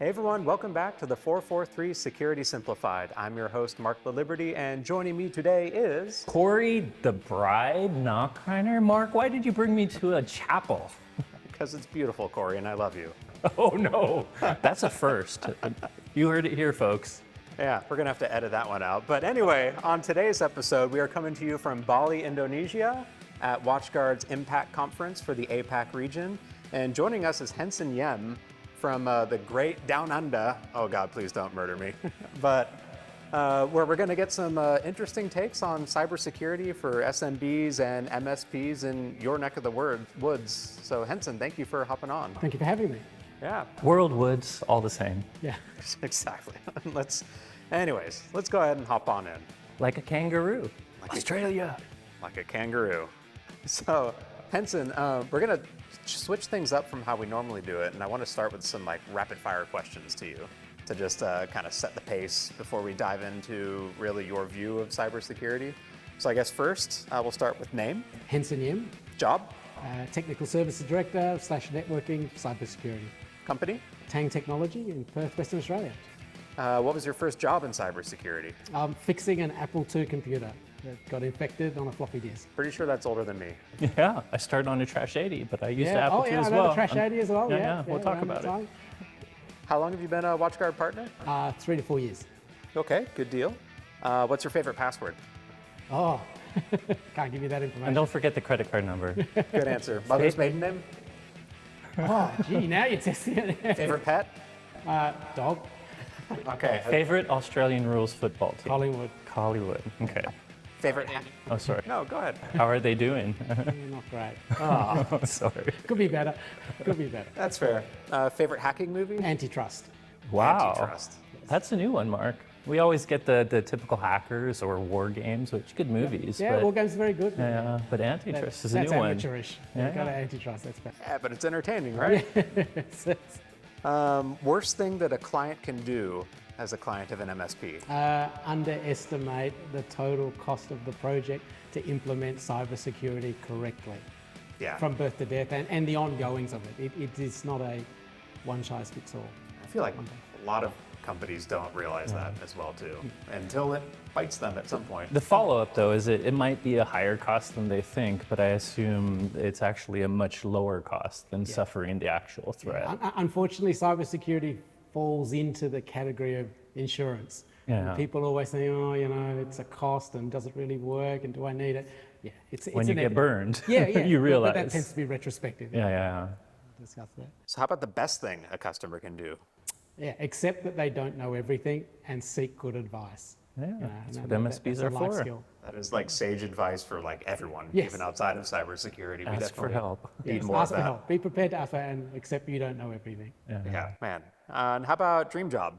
Hey everyone, welcome back to the 443 Security Simplified. I'm your host, Marc Laliberte, and joining me today is... Corey the Bride, Nachreiner. Marc, why did you bring me to a chapel? Because it's beautiful, Corey, and I love you. Oh no, that's a first. You heard it here, folks. Yeah, we're gonna have to edit that one out. But anyway, on today's episode, we are coming to you from Bali, Indonesia, at WatchGuard's Impact Conference for the APAC region. And joining us is Henson Yem, from the great Down Under, oh God, please don't murder me, but where we're gonna get some interesting takes on cybersecurity for SMBs and MSPs in your neck of the woods. So Henson, thank you for hopping on. Thank you for having me. Yeah. World woods, all the same. Yeah. Exactly. Anyways, let's go ahead and hop on in. Like a kangaroo. Australia. Like a kangaroo. So Henson, we're gonna switch things up from how we normally do it, and I want to start with some rapid fire questions to you to just kind of set the pace before we dive into really your view of cybersecurity. So I guess first we'll start with name. Henson Yem. Job. Technical Services Director / Networking Cybersecurity. Company. Tang Technology in Perth, Western Australia. What was your first job in cybersecurity? Fixing an Apple II computer that got infected on a floppy disk. Pretty sure that's older than me. Yeah, I started on a Trash 80, but I used Apple II as I well. know the Trash 80 as well. Yeah, we'll talk about it. How long have you been a WatchGuard partner? 3 to 4 years. Okay, good deal. What's your favorite password? Oh, can't give you that information. And don't forget the credit card number. Good answer. Mother's maiden name? Oh, gee, now you're testing it. Favorite pet? Dog. Okay. Favorite Australian rules football team? Hollywood. Hollywood, okay. Favorite hat? Oh, sorry. No, go ahead. How are they doing? Not great. Oh, sorry. Could be better. Could be better. That's fair. Favorite hacking movie? Antitrust. Wow. Antitrust. That's a new one, Marc. We always get the typical hackers or war games, which good movies. Yeah, but, war games are very good. Yeah, but Antitrust is a new one. That's amateurish. Yeah. Got Antitrust, that's better. Yeah, but it's entertaining, right? Yes. Worst thing that a client can do as a client of an MSP? Underestimate the total cost of the project to implement cybersecurity correctly. Yeah. From birth to death and the ongoings of it. It is not a one-size-fits-all. I feel like a lot of companies don't realize that as well too, until it bites them at some point. The follow-up though is it might be a higher cost than they think, but I assume it's actually a much lower cost than suffering the actual threat. Yeah. Unfortunately, cybersecurity falls into the category of insurance. Yeah. And people always say, oh, it's a cost and does it really work and do I need it? Yeah, it's when you get burned, yeah, you realize. But that tends to be retrospective. Yeah. Discuss that. So how about the best thing a customer can do? Yeah, accept that they don't know everything and seek good advice. Yeah, that's what MSPs that's a are life for. skill. That is sage advice for everyone, Yes. even outside of cybersecurity. Ask for help. Need Yes, more ask of for that. help. Be prepared to ask for help and accept you don't know everything. Yeah, man. And how about dream job?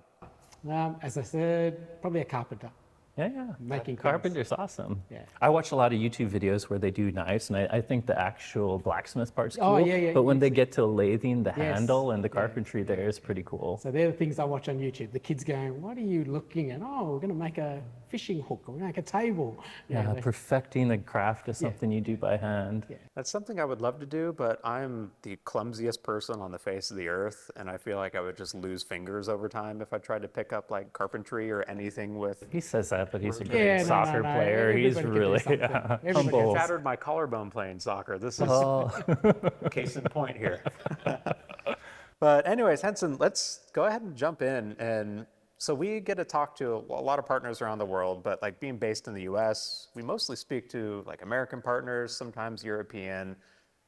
As I said, probably a carpenter. Yeah. Making Carpenter's awesome. Yeah. I watch a lot of YouTube videos where they do knives, and I think the actual blacksmith part's cool. Oh, yeah. But when they get to lathing the Yes. handle and the carpentry there is pretty cool. So they're the things I watch on YouTube. The kids going, what are you looking at? Oh, we're going to make a fishing hook, or we're going to make a table. Yeah, perfecting the craft is something you do by hand. Yeah. That's something I would love to do, but I'm the clumsiest person on the face of the earth, and I feel like I would just lose fingers over time if I tried to pick up carpentry or anything with... He says that, but he's a great no, soccer no. player. He's Everybody can do really something. Everybody humble. Shattered my collarbone playing soccer. This is case in point here. But anyways, Henson, let's go ahead and jump in. And so we get to talk to a lot of partners around the world, but being based in the US, we mostly speak to American partners, sometimes European.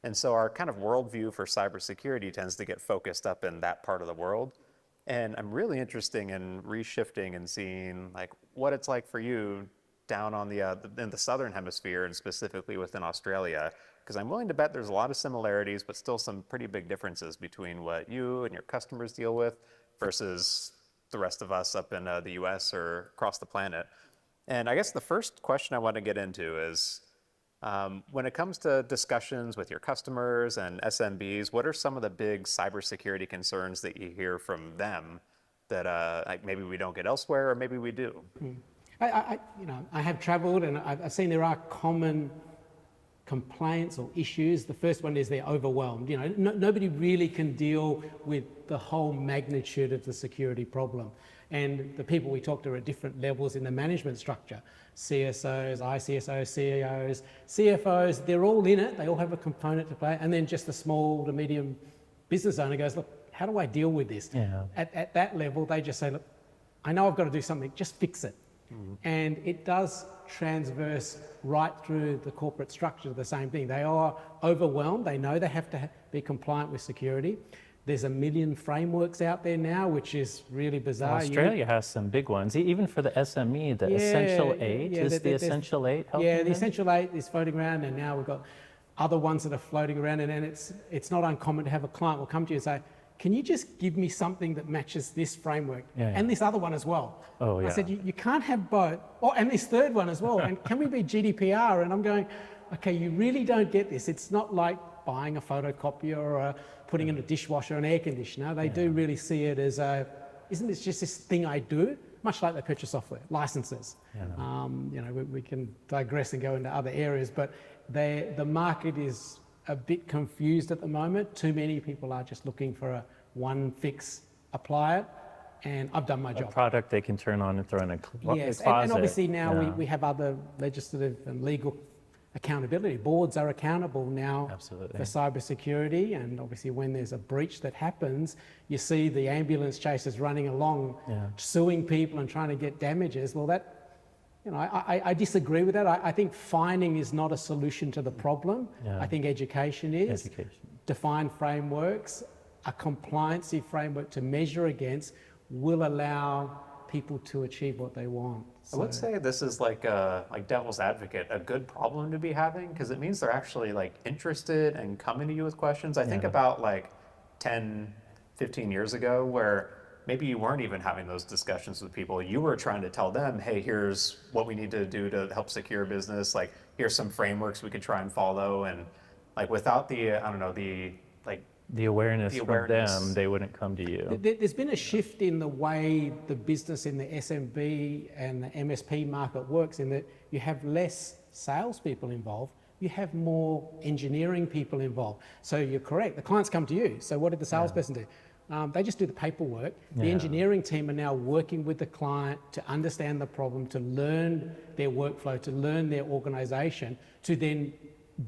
And so our kind of worldview for cybersecurity tends to get focused up in that part of the world. And I'm really interested in reshifting and seeing what it's like for you down on in the southern hemisphere and specifically within Australia, because I'm willing to bet there's a lot of similarities, but still some pretty big differences between what you and your customers deal with versus the rest of us up in the US or across the planet. And I guess the first question I want to get into is, when it comes to discussions with your customers and SMBs, what are some of the big cybersecurity concerns that you hear from them that maybe we don't get elsewhere, or maybe we do? I have traveled and I've seen there are common complaints or issues. The first one is they're overwhelmed. Nobody really can deal with the whole magnitude of the security problem. And the people we talk to are at different levels in the management structure. CSOs, ICSOs, CEOs, CFOs, they're all in it. They all have a component to play. And then just the small to medium business owner goes, look, how do I deal with this? Yeah. At that level, they just say, look, I know I've got to do something, just fix it. And it does transverse right through the corporate structure to the same thing. They are overwhelmed. They know they have to be compliant with security. There's 1 million frameworks out there now, which is really bizarre. Australia has some big ones, even for the SME, the Essential 8. Is the Essential 8 helping Yeah, the them? Essential 8 is floating around, and now we've got other ones that are floating around, and it's not uncommon to have a client will come to you and say, can you just give me something that matches this framework and this other one as well? Oh, yeah. I said, you can't have both. Oh, and this third one as well. And can we be GDPR? And I'm going, okay, you really don't get this. It's not like buying a photocopier or putting in a dishwasher or an air conditioner. They do really see it as isn't this just this thing I do? Much like they purchase software, licenses. We can digress and go into other areas, but the market is a bit confused at the moment. Too many people are just looking for a one fix, apply it, and I've done my job. A product they can turn on and throw in a closet. Yes, and obviously now we have other legislative and legal accountability. Boards are accountable now for cybersecurity, and obviously when there's a breach that happens, you see the ambulance chasers running along, suing people and trying to get damages. Well, that, I disagree with that. I think fining is not a solution to the problem. I think education is. Define frameworks, a compliancy framework to measure against will allow people to achieve what they want. I would say this is like devil's advocate, a good problem to be having, because it means they're actually interested and coming to you with questions. I think about 10, 15 years ago where maybe you weren't even having those discussions with people. You were trying to tell them, hey, here's what we need to do to help secure business. Here's some frameworks we could try and follow. And without the awareness from them, they wouldn't come to you. There's been a shift in the way the business in the SMB and the MSP market works, in that you have less salespeople involved, you have more engineering people involved. So you're correct, the clients come to you. So what did the salesperson do? They just do the paperwork. The engineering team are now working with the client to understand the problem, to learn their workflow, to learn their organization, to then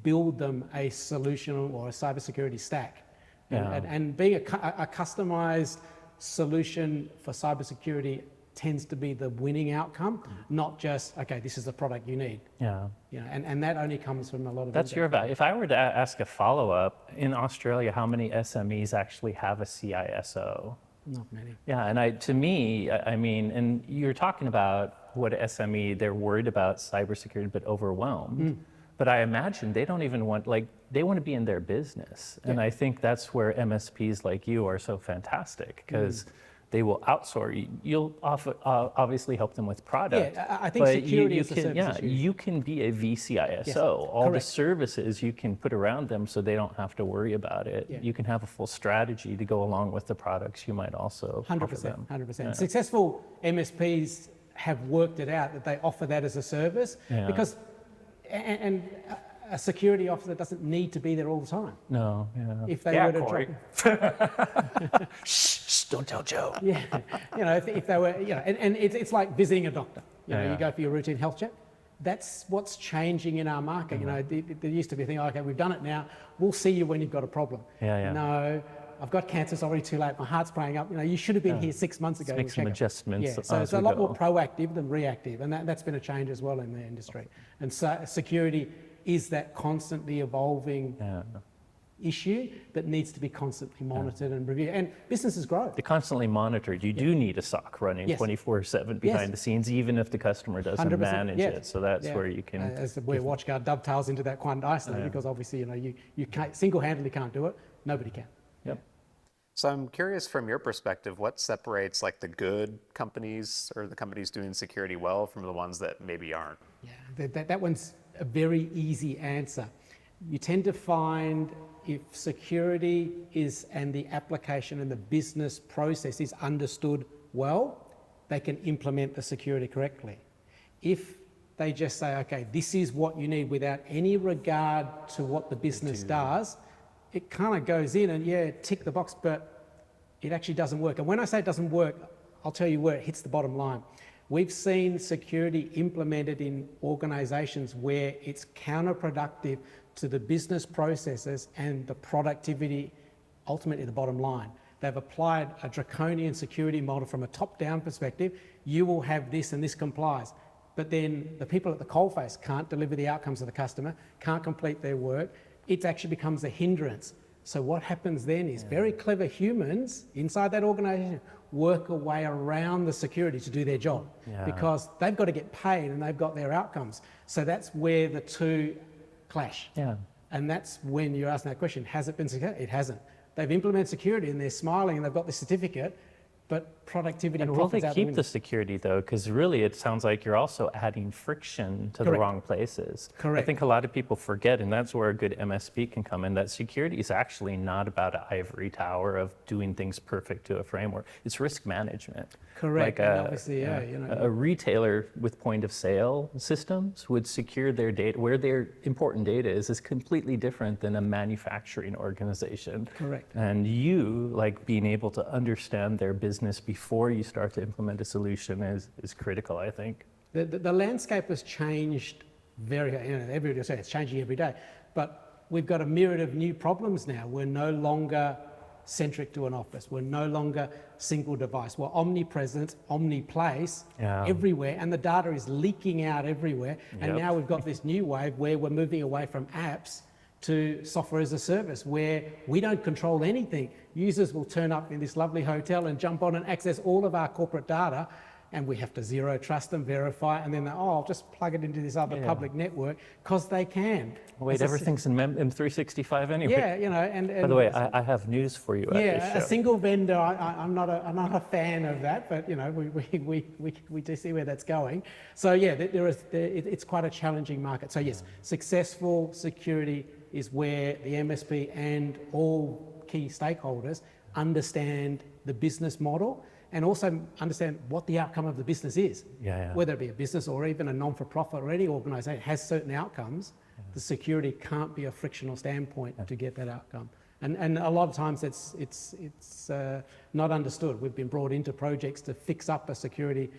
build them a solution or a cybersecurity stack. And being a customized solution for cybersecurity tends to be the winning outcome, not just, okay, this is the product you need. And that only comes from a lot of... That's your value. If I were to ask a follow-up, in Australia, how many SMEs actually have a CISO? Not many. Yeah, and to me, and you're talking about what SME, they're worried about cybersecurity, but overwhelmed. But I imagine they don't even want, they want to be in their business. And I think that's where MSPs like you are so fantastic, because they will outsource. You'll obviously help them with product. Yeah, I think security is a service issue. You can be a VCISO. All the services you can put around them so they don't have to worry about it. You can have a full strategy to go along with the products you might also offer them. 100%. Successful MSPs have worked it out that they offer that as a service, because and a security officer doesn't need to be there all the time. No, If they were to Corey. Shh, don't tell Joe. If they were, and it's like visiting a doctor. You go for your routine health check. That's what's changing in our market. There used to be a thing, okay, we've done it now. We'll see you when you've got a problem. No, I've got cancer, it's already too late. My heart's playing up. You should have been here 6 months ago. Make some adjustments. So it's a lot more proactive than reactive, and that's been a change as well in the industry. And so security is that constantly evolving issue that needs to be constantly monitored and reviewed. And businesses grow. They're constantly monitored. You do need a SOC running 24/7 behind the scenes, even if the customer doesn't manage it. So that's where you can... where WatchGuard dovetails into that quite nicely, because obviously, you can't, single-handedly can't do it. Nobody can. So I'm curious, from your perspective, what separates the good companies or the companies doing security well from the ones that maybe aren't? Yeah, that one's a very easy answer. You tend to find if security and the application and the business process is understood well, they can implement the security correctly. If they just say, okay, this is what you need without any regard to what the business does. It kind of goes in and yeah, tick the box, but it actually doesn't work. And when I say it doesn't work, I'll tell you where it hits the bottom line. We've seen security implemented in organizations where it's counterproductive to the business processes and the productivity, ultimately the bottom line. They've applied a draconian security model from a top-down perspective. You will have this and this complies. But then the people at the coalface can't deliver the outcomes of the customer, can't complete their work. It actually becomes a hindrance. So what happens then is very clever humans inside that organization work a way around the security to do their job because they've got to get paid and they've got their outcomes. So that's where the two clash. Yeah. And that's when you're asking that question, has it been secure? It hasn't. They've implemented security and they're smiling and they've got the certificate, but productivity And will they keep the security though? Because really it sounds like you're also adding friction to the wrong places. Correct. I think a lot of people forget, and that's where a good MSP can come in, that security is actually not about an ivory tower of doing things perfect to a framework. It's risk management. Correct. Like and obviously, a retailer with point of sale systems would secure their data, where their important data is completely different than a manufacturing organization. Correct. And you, like being able to understand their business before you start to implement a solution is critical, I think. The landscape has changed everybody will say it's changing every day, but we've got a myriad of new problems now. We're no longer centric to an office. We're no longer single device. We're omnipresent, omniplace, everywhere, and the data is leaking out everywhere. And now we've got this new wave where we're moving away from apps to software as a service, where we don't control anything. Users will turn up in this lovely hotel and jump on and access all of our corporate data, and we have to zero trust them, verify, and then I'll just plug it into this other public network because they can. Wait, everything's in 365 anyway. Yeah, and by the way, I have news for you. A single vendor. I'm not a fan of that, but we do see where that's going. So yeah, it's quite a challenging market. So yes, successful security is where the MSP and all key stakeholders understand the business model and also understand what the outcome of the business is. Whether it be a business or even a non-for-profit or any organisation has certain outcomes, the security can't be a frictional standpoint to get that outcome. And a lot of times it's not understood. We've been brought into projects to fix up a security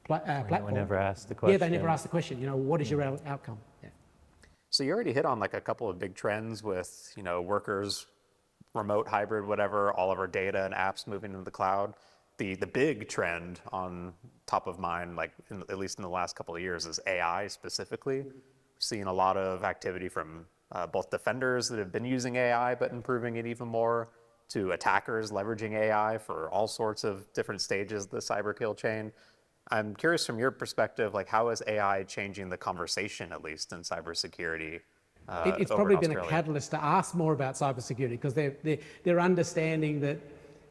platform. We never asked the question. Yeah, they never ask the question, what is your outcome? Yeah. So you already hit on like a couple of big trends with, workers, remote, hybrid, whatever, all of our data and apps moving into the cloud. The big trend on top of mind, like at least in the last couple of years, is AI specifically. We've seen a lot of activity from both defenders that have been using AI but improving it even more, to attackers leveraging AI for all sorts of different stages of the cyber kill chain. I'm curious from your perspective, like how is AI changing the conversation, at least in cybersecurity? It's probably been a catalyst to ask more about cybersecurity because they're understanding that,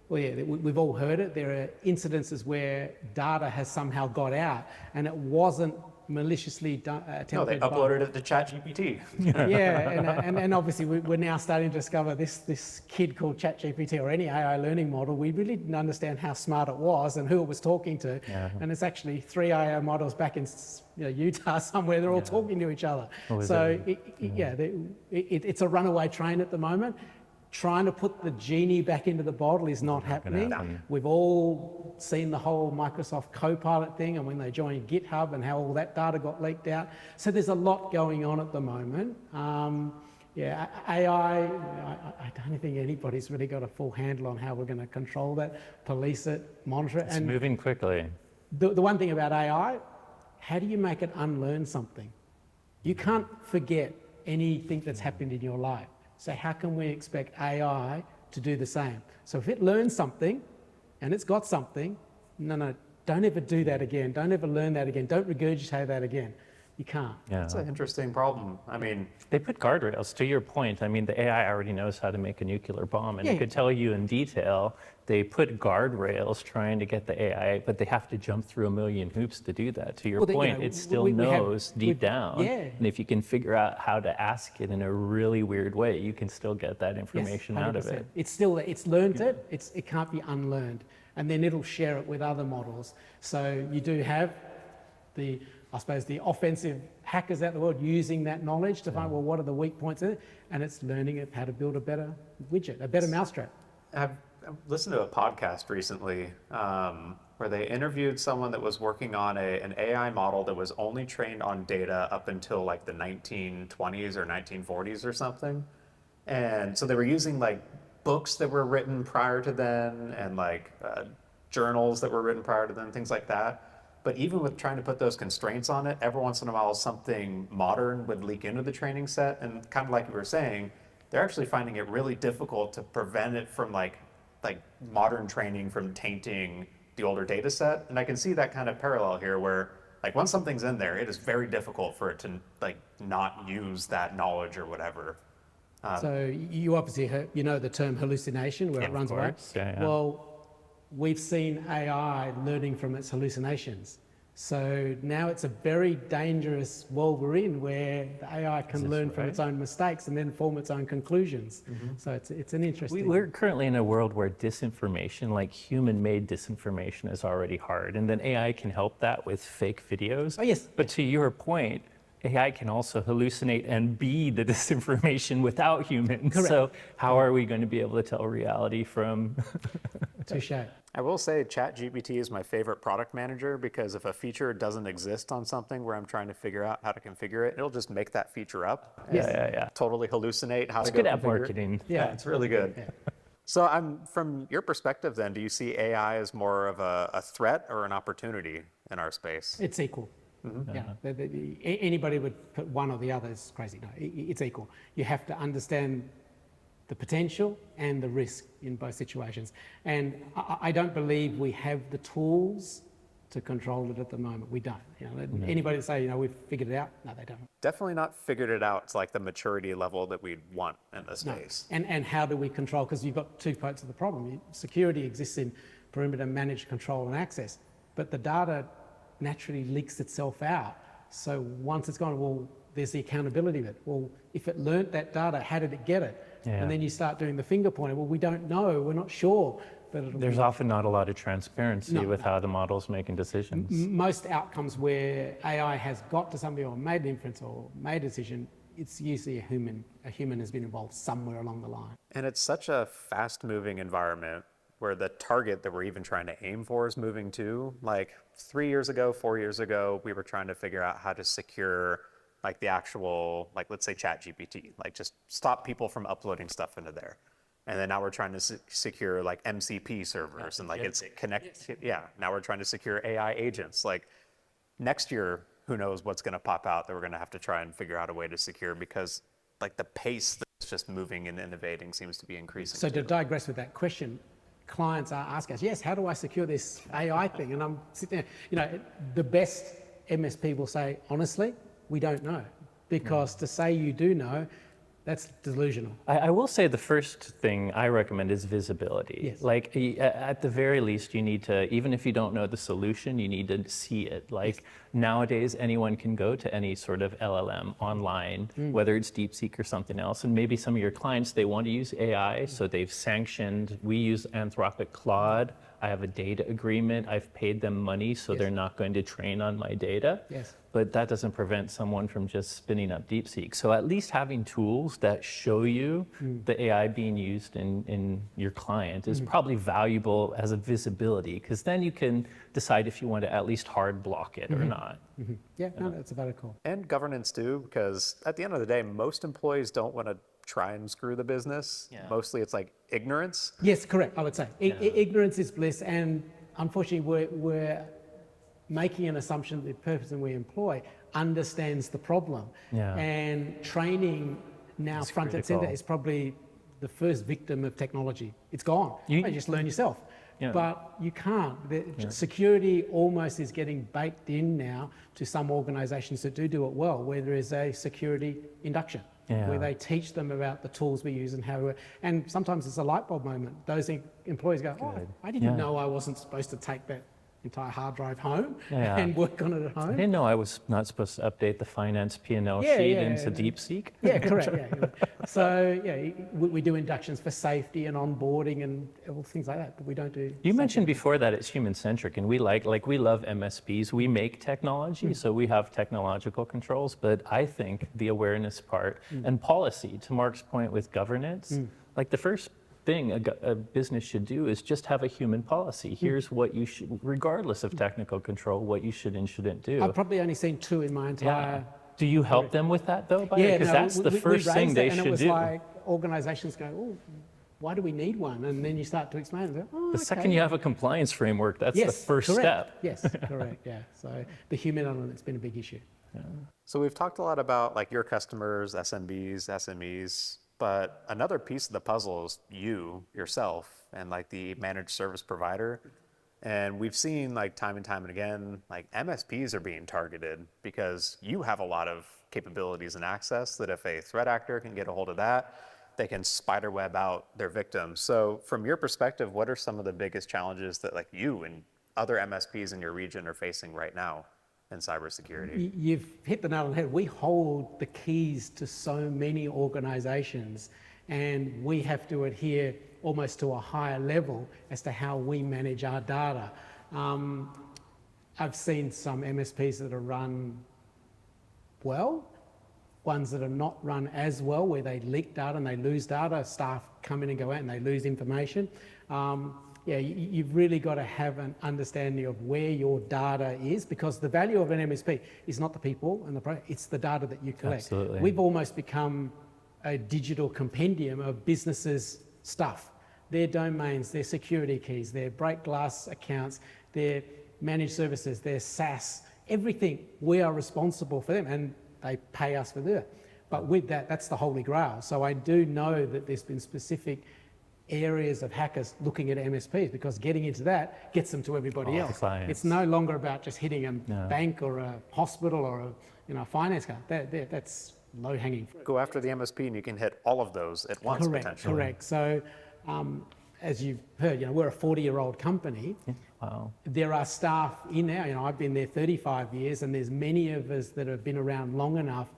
we've all heard it. There are incidences where data has somehow got out and it wasn't maliciously attempted. No, they uploaded it to ChatGPT. And obviously we're now starting to discover this kid called ChatGPT or any AI learning model. We really didn't understand how smart it was and who it was talking to. And it's actually 3 AI models back in Utah somewhere. They're all talking to each other. So it's a runaway train at the moment. Trying to put the genie back into the bottle is not happening. We've all seen the whole Microsoft Copilot thing and when they joined GitHub and how all that data got leaked out. So there's a lot going on at the moment. AI, I don't think anybody's really got a full handle on how we're going to control that, police it, monitor it. It's moving quickly. The one thing about AI, how do you make it unlearn something? You can't forget anything that's happened in your life. So how can we expect AI to do the same? So if it learns something and it's got something, no, don't ever do that again. Don't ever learn that again. Don't regurgitate that again. You can't. That's an interesting problem. I mean, they put guardrails, to your point. I mean, the AI already knows how to make a nuclear bomb and it could tell you in detail. They put guardrails trying to get the AI, but they have to jump through a million hoops to do that. To your point, it still knows deep down. And if you can figure out how to ask it in a really weird way, you can still get that information out of it. It's still, it's learned it. It can't be unlearned. And then it'll share it with other models. So you do have the I suppose, the offensive hackers out in the world using that knowledge to find, well, what are the weak points in it? And it's learning it how to build a better widget, a better mousetrap. I've listened to a podcast recently where they interviewed someone that was working on an AI model that was only trained on data up until like the 1920s or 1940s or something. And so they were using like books that were written prior to then and like journals that were written prior to then, things like that. But even with trying to put those constraints on it, every once in a while something modern would leak into the training set. And kind of like we were saying, they're actually finding it really difficult to prevent it from like modern training from tainting the older data set. And I can see that kind of parallel here where like once something's in there, it is very difficult for it to like not use that knowledge or whatever. So you obviously heard, you know the term hallucination where it runs away. Yeah. Well, we've seen AI learning from its hallucinations. So now it's a very dangerous world we're in where the AI can learn from its own mistakes and then form its own conclusions. So it's an interesting... We're currently in a world where disinformation, like human-made disinformation, is already hard. And then AI can help that with fake videos. Oh, yes. But to your point, AI can also hallucinate and be the disinformation without humans. Correct. So how are we going to be able to tell reality from... Touche. I will say ChatGPT is my favorite product manager because if a feature doesn't exist on something where I'm trying to figure out how to configure it, it'll just make that feature up. Yeah. Totally hallucinate how It's to go good at configure it. marketing. Yeah, it's really good. So from your perspective then, do you see AI as more of a threat or an opportunity in our space? It's equal. Yeah, anybody would put one or the other is crazy. No, it's equal. You have to understand the potential and the risk in both situations. And I don't believe we have the tools to control it at the moment. We don't. You know, anybody say, you know, we've figured it out? No, they don't. Definitely not figured it out to like the maturity level that we'd want in this space. And how do we control? Because you've got two parts of the problem. Security exists in perimeter managed control and access, but the data naturally leaks itself out. So once it's gone, well, there's the accountability of it. Well, if it learnt that data, how did it get it? Yeah. And then you start doing the finger pointing. Well, we don't know. We're not sure. But There's often not a lot of transparency with how the model's making decisions. most outcomes where AI has got to somebody or made an inference or made a decision, it's usually a human. A human has been involved somewhere along the line. And it's such a fast-moving environment where the target that we're even trying to aim for is moving too. Like 3 years ago, 4 years ago, we were trying to figure out how to secure like the actual, like let's say ChatGPT, like just stop people from uploading stuff into there. And then now we're trying to secure like MCP servers and like it's connected. Yeah, now we're trying to secure AI agents. Like next year, who knows what's gonna pop out that we're gonna have to try and figure out a way to secure because like the pace that's just moving and innovating seems to be increasing. So to digress with that question, clients are asking us, yes, how do I secure this AI thing? And I'm sitting there, you know, the best MSP will say, honestly, we don't know. Because to say you do know, that's delusional. I will say the first thing I recommend is visibility. Yes. Like at the very least, you need to, even if you don't know the solution, you need to see it. Like nowadays, anyone can go to any sort of LLM online, whether it's DeepSeek or something else. And maybe some of your clients, they want to use AI, so they've sanctioned, we use Anthropic Claude. I have a data agreement. I've paid them money, so they're not going to train on my data. Yes. But that doesn't prevent someone from just spinning up DeepSeek. So at least having tools that show you the AI being used in your client is probably valuable as a visibility, because then you can decide if you want to at least hard block it or not. Yeah, no, that's a better call. And governance too, because at the end of the day, most employees don't want to try and screw the business. Yeah. Mostly it's like ignorance. Yes, correct, I would say. Ignorance is bliss, and unfortunately we're making an assumption that the person we employ understands the problem. Yeah. And training now It's front and critical. center is probably the first victim of technology. It's gone. You just learn yourself. Yeah. But you can't. Security almost is getting baked in now to some organizations that do it well, where there is a security induction. Yeah. Where they teach them about the tools we use and how and sometimes it's a light bulb moment. Those employees go, oh, I didn't know I wasn't supposed to take that entire hard drive home Yeah. and work on it at I home. didn't know I was not supposed to update the finance P&L Yeah, sheet yeah, into yeah. DeepSeek. Yeah, correct. Yeah. So yeah, we do inductions for safety and onboarding and all things like that, but we don't do. You mentioned safety. before that it's human-centric, and we we love MSPs. We make technology, so we have technological controls, but I think the awareness part and policy, to Marc's point with governance, like the first thing a business should do is just have a human policy. Here's what you should, regardless of technical control, what you should and shouldn't do. I've probably only seen 2 in my entire. Yeah. Do you help them with that though? Yeah, Because that's the first thing raised they it, and should it was do. like organisations go, oh, why do we need one? And then you start to explain, and go, oh, The second you have a compliance framework, that's the first correct. step. Yes, correct. Yeah. So the human element's been a big issue. So we've talked a lot about like your customers, SMBs, SMEs, but another piece of the puzzle is you, yourself, and like the managed service provider. And we've seen like time and time and again, like MSPs are being targeted because you have a lot of capabilities and access that if a threat actor can get a hold of that, they can spiderweb out their victims. So from your perspective, what are some of the biggest challenges that like you and other MSPs in your region are facing right now in cybersecurity? You've hit the nail on the head. We hold the keys to so many organisations, and we have to adhere almost to a higher level as to how we manage our data. I've seen some MSPs that are run well, ones that are not run as well, where they leak data and they lose data, staff come in and go out and they lose information. Yeah, you've really got to have an understanding of where your data is, because the value of an MSP is not the people and the product, it's the data that you collect. Absolutely. We've almost become a digital compendium of businesses' stuff. Their domains, their security keys, their break glass accounts, their managed services, their SaaS, everything, we are responsible for them and they pay us for that. But with that, that's the holy grail. So I do know that there's been specific areas of hackers looking at MSPs, because getting into that gets them to everybody else. Clients. It's no longer about just hitting a bank or a hospital or a finance company. That's low-hanging fruit. Go after the MSP and you can hit all of those at once potentially. Correct. So as you've heard, we're a 40-year-old company. Wow. There are staff in there, I've been there 35 years, and there's many of us that have been around long enough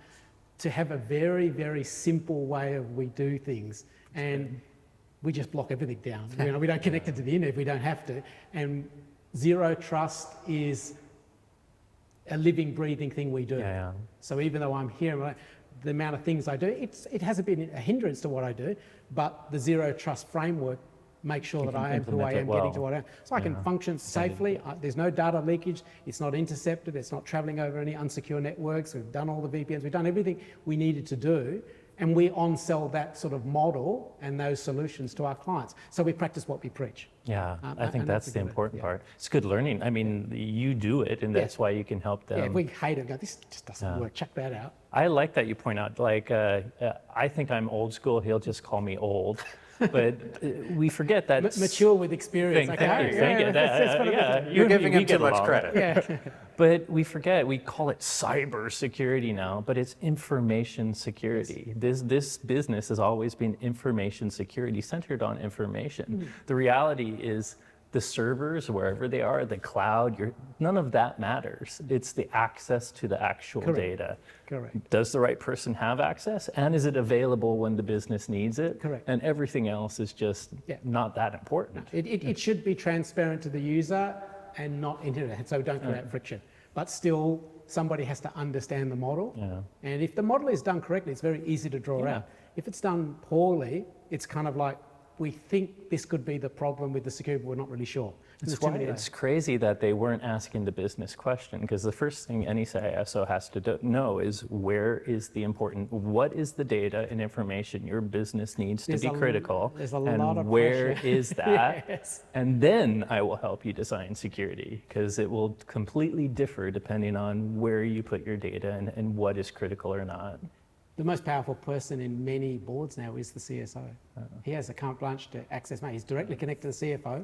to have a very, very simple way of we do things. And we just block everything down. We don't connect it to the internet if we don't have to. And zero trust is a living, breathing thing we do. Yeah. So even though I'm here, the amount of things I do, it hasn't been a hindrance to what I do, but the zero trust framework makes sure that I am who I am, getting to what I am. So I can function safely. There's no data leakage. It's not intercepted. It's not traveling over any unsecure networks. We've done all the VPNs. We've done everything we needed to do. And we on-sell that sort of model and those solutions to our clients. So we practice what we preach. Yeah, I think and that's that's the a good- important part. It's good learning. I mean, you do it, and that's why you can help them. Yeah, if we hate it, go, this just doesn't work, check that out. I like that you point out, I think I'm old school. He'll just call me old. But we forget that. Mature with experience. Thank okay? you. Thank you. That's what it is. You're giving we him too get much along. credit. Yeah. But we forget, we call it cybersecurity now, but it's information security. This business has always been information security, centered on information. The reality is the servers, wherever they are, the cloud, none of that matters. It's the access to the actual data. Correct. Does the right person have access? And is it available when the business needs it? Correct. And everything else is just not that important. It should be transparent to the user and not internet, so don't create friction. But still, somebody has to understand the model. Yeah. And if the model is done correctly, it's very easy to draw out. If it's done poorly, it's kind of like, we think this could be the problem with the security, but we're not really sure. That's why it's crazy that they weren't asking the business question, because the first thing any CISO has to know is what is the data and information your business needs to be critical, there's a lot of where pressure. is that? Yes. And then I will help you design security, because it will completely differ depending on where you put your data and what is critical or not. The most powerful person in many boards now is the CSO. He has a carte blanche to access money. He's directly connected to the CFO.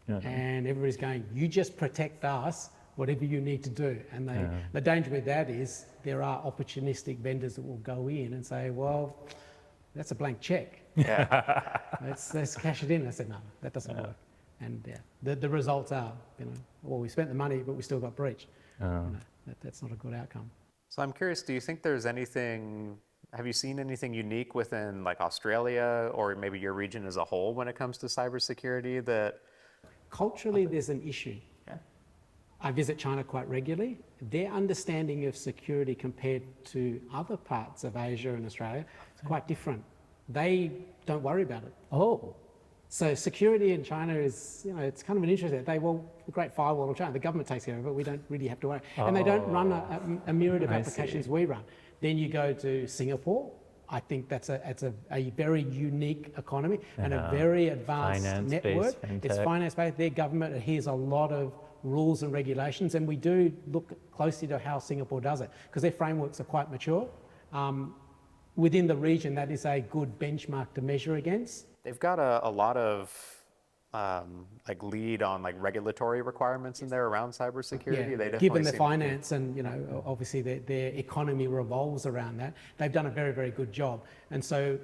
And everybody's going, you just protect us, whatever you need to do. And the danger with that is there are opportunistic vendors that will go in and say, well, that's a blank check. Yeah. Let's cash it in. I said, no, that doesn't work. And the results are, well, we spent the money, but we still got breached. That's not a good outcome. So I'm curious, do you think there's anything, have you seen anything unique within like Australia or maybe your region as a whole when it comes to cybersecurity that? Culturally, there's an issue. Yeah. I visit China quite regularly. Their understanding of security compared to other parts of Asia and Australia is quite different. They don't worry about it. Oh. So security in China is, it's kind of an interesting. The Great Firewall of China, the government takes care of it. We don't really have to worry. And they don't run a myriad of applications we run. Then you go to Singapore. I think that's a very unique economy and a very advanced network. It's finance-based. Their government adheres a lot of rules and regulations, and we do look closely to how Singapore does it because their frameworks are quite mature. Within the region, that is a good benchmark to measure against. They've got a lot of like lead on like regulatory requirements in there around cybersecurity. Yeah. They definitely Given the finance and obviously their economy revolves around that. They've done a very, very good job. And so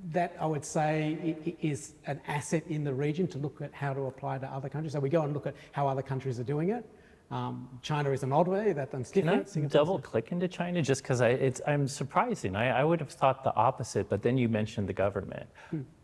that I would say is an asset in the region to look at how to apply to other countries. So we go and look at how other countries are doing it. China is an odd way, that's different. Can I double click into China just because I'm surprising. I would have thought the opposite, but then you mentioned the government.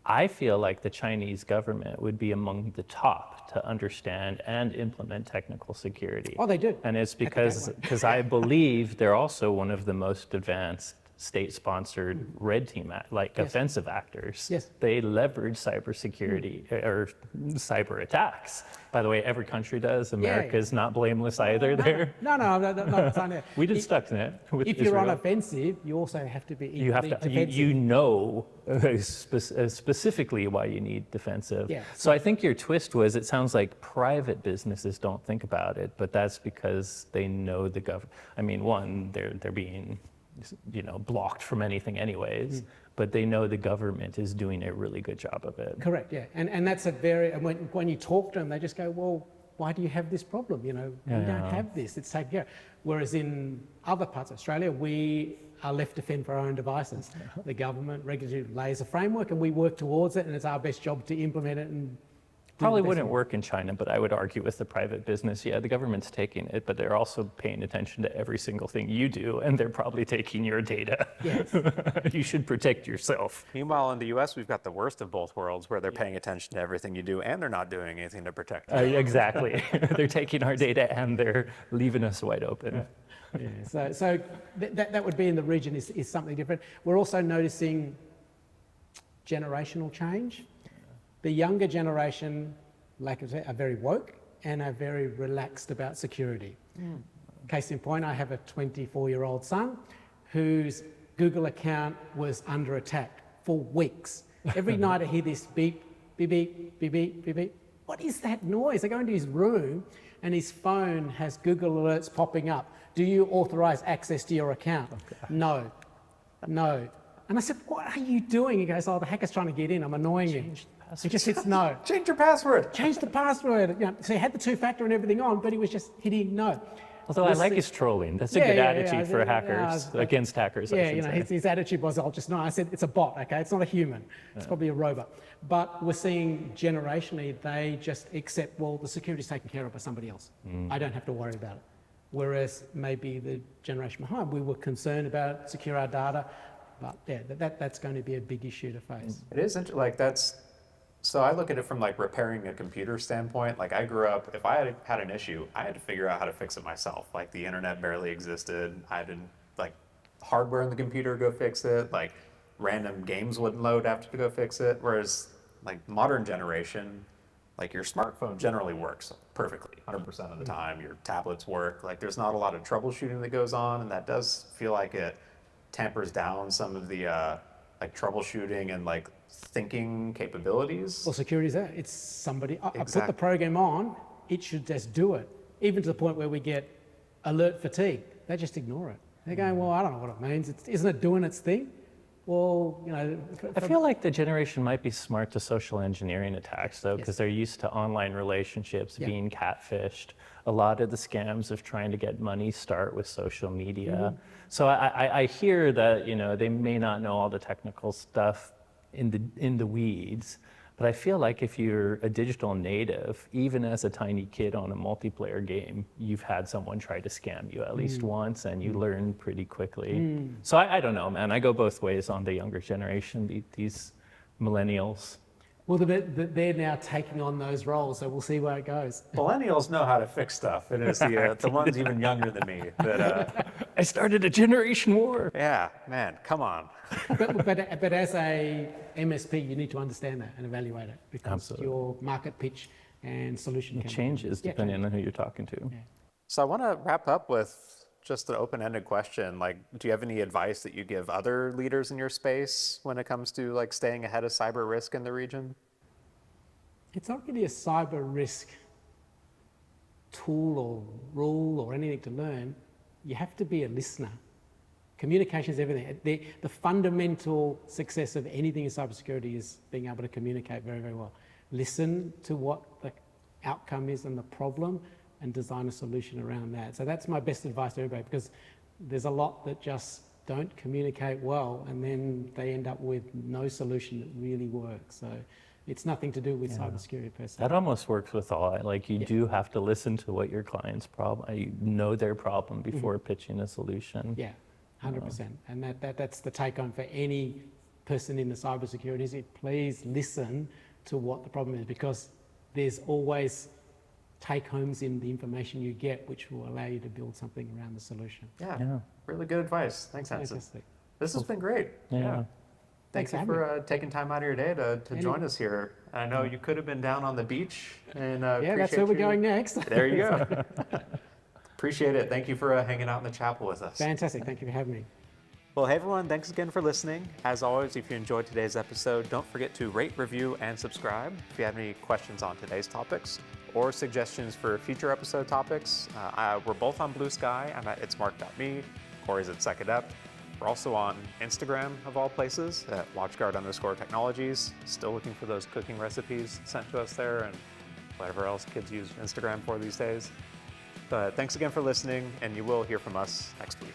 I feel like the Chinese government would be among the top to understand and implement technical security. Oh, they do. And it's because I believe they're also one of the most advanced state-sponsored red team, offensive actors. Yes. They leverage cybersecurity or cyber attacks. By the way, every country does. America's not blameless either there. No, not saying that. We did Stuxnet with If you're on offensive, you also have to be defensive. You know specifically why you need defensive. Yeah. So I think your twist was, it sounds like private businesses don't think about it, but that's because they know the government. I mean, one, they're being blocked from anything anyways, but they know the government is doing a really good job of it. Correct, yeah. And that's when you talk to them, they just go, well, why do you have this problem? We don't have this, it's taken care of. Whereas in other parts of Australia, we are left to fend for our own devices. The government regularly lays a framework and we work towards it, and it's our best job to implement it and probably wouldn't work in China, but I would argue with the private business, yeah, the government's taking it, but they're also paying attention to every single thing you do, and they're probably taking your data. Yes. You should protect yourself. Meanwhile, in the US, we've got the worst of both worlds where they're paying attention to everything you do and they're not doing anything to protect you. Exactly. They're taking our data and they're leaving us wide open. Yeah. So that would be in the region is something different. We're also noticing generational change. The younger generation, like I said, are very woke and are very relaxed about security. Case in point, I have a 24-year-old son whose Google account was under attack for weeks. Every night I hear this beep, beep, beep, beep, beep, beep, beep. What is that noise? I go into his room and his phone has Google alerts popping up. Do you authorize access to your account? No. And I said, what are you doing? He goes, oh, the hacker's trying to get in. I'm annoying him. He just hits no. Change your password. Change the password. So he had the two-factor and everything on, but he was just hitting no. Although I like his trolling. That's a good attitude for hackers, against hackers, I should say. His attitude was, I'll just know. I said, it's a bot, okay? It's not a human. It's probably a robot. But we're seeing generationally, they just accept, well, the security's taken care of by somebody else. I don't have to worry about it. Whereas maybe the generation behind, we were concerned about secure our data. But yeah, that's going to be a big issue to face. It is interesting, so I look at it from like repairing a computer standpoint. Like I grew up, if I had an issue, I had to figure out how to fix it myself. Like the internet barely existed. I had to hardware in the computer go fix it. Like random games wouldn't load after to go fix it. Whereas like modern generation, like your smartphone generally works perfectly 100% of the time. Your tablets work. Like there's not a lot of troubleshooting that goes on, and that does feel like it tampers down some of the troubleshooting and thinking capabilities. Well, security's there. It's somebody, I put the Exactly. program on, it should just do it. Even to the point where we get alert fatigue. They just ignore it. They're going, well, I don't know what it means. Isn't it doing its thing? Well, I feel like the generation might be smart to social engineering attacks, though, because they're used to online relationships, being catfished. A lot of the scams of trying to get money start with social media. So I hear that they may not know all the technical stuff in the weeds, But I feel like if you're a digital native, even as a tiny kid on a multiplayer game, you've had someone try to scam you at least once, and you learn pretty quickly. So I don't know, man. I go both ways on the younger generation, these millennials. Well, they're now taking on those roles, so we'll see where it goes. Millennials know how to fix stuff. It is the ones even younger than me that, I started a generation war. yeah, man, come on. But as a MSP, you need to understand that and evaluate it, because Absolutely. your market pitch and solution It can changes depending on who you're talking to. Yeah. So I want to wrap up with just an open-ended question. Like, do you have any advice that you give other leaders in your space when it comes to like staying ahead of cyber risk in the region? It's not really a cyber risk tool or rule or anything to learn. You have to be a listener. Communication is everything. The fundamental success of anything in cybersecurity is being able to communicate very, very well. Listen to what the outcome is and the problem, and design a solution around that. So that's my best advice to everybody, because there's a lot that just don't communicate well, and then they end up with no solution that really works. So it's nothing to do with cybersecurity per se. That almost works with all. Like you do have to listen to what your client's problem, you know their problem before pitching a solution. Yeah, 100%. And that's the take home for any person in the cybersecurity is please listen to what the problem is, because there's always take homes in the information you get, which will allow you to build something around the solution. Yeah, really good advice. Thanks, Henson. Fantastic. This has been great. Yeah. Thank Thanks you for for taking time out of your day to join us here. I know you could have been down on the beach, and Yeah, that's where we're going next. There you go. Appreciate it. Thank you for hanging out in the chapel with us. Fantastic. Thank you for having me. Well, hey everyone, thanks again for listening. As always, if you enjoyed today's episode, don't forget to rate, review, and subscribe. If you have any questions on today's topics or suggestions for future episode topics, we're both on Blue Sky. It's Marc.me, Corey's at SecAdept. We're also on Instagram, of all places, at WatchGuard_technologies. Still looking for those cooking recipes sent to us there and whatever else kids use Instagram for these days. But thanks again for listening, and you will hear from us next week.